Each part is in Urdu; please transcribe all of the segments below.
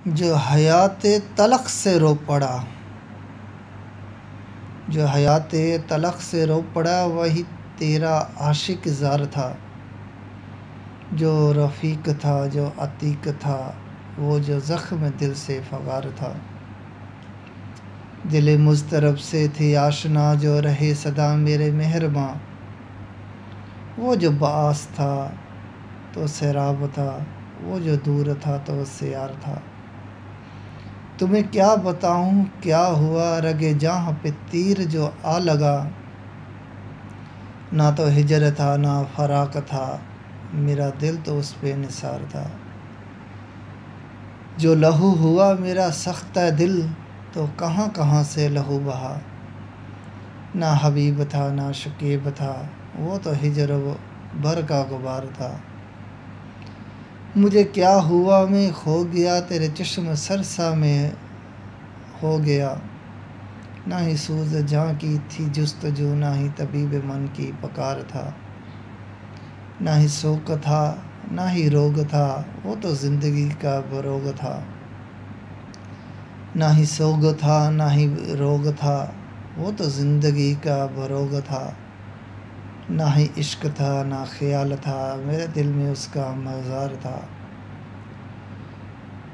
جو حیات تلخ سے رو پڑا، جو حیات تلخ سے رو پڑا، وہی تیرا عاشق زار تھا۔ جو رفیق تھا، جو عتیق تھا، وہ جو زخم دل سے فغار تھا۔ دل مضطرب سے تھی آشنا، جو رہے صدا میرے مہرباں۔ وہ جو باعث تھا تو سیراب تھا، وہ جو دور تھا تو سیار تھا۔ تمہیں کیا بتاؤں کیا ہوا، رگ جاں پہ تیر جو آ لگا۔ نہ تو ہجر تھا نہ فراق تھا، میرا دل تو اس پہ نثار تھا۔ جو لہو ہوا میرا سختہ دل، تو کہاں کہاں سے لہو بہا۔ نہ حبیب تھا نہ شکیب تھا، وہ تو ہجر و بر کا غبار تھا۔ مجھے کیا ہوا میں کھو گیا، تیرے چشم سرسا میں ہو گیا۔ نہ ہی سوز جاں کی تھی جستجو، نہ ہی طبیب من کی پکار تھا۔ نہ ہی سوگ تھا نہ ہی روگ تھا، وہ تو زندگی کا بروگ تھا۔ نہ ہی سوگ تھا نہ ہی روگ تھا، وہ تو زندگی کا بروگ تھا۔ نہ ہی عشق تھا نہ خیال تھا، میرے دل میں اس کا مزار تھا۔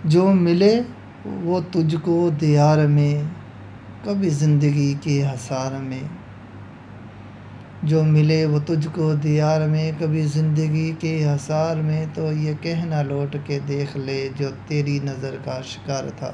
جو ملے وہ تجھ کو دیار میں، کبھی زندگی کے حصار میں۔ جو ملے وہ تجھ کو دیار میں، کبھی زندگی کے حصار میں، تو یہ کہنا لوٹ کے دیکھ لے، جو تیری نظر کا شکار تھا۔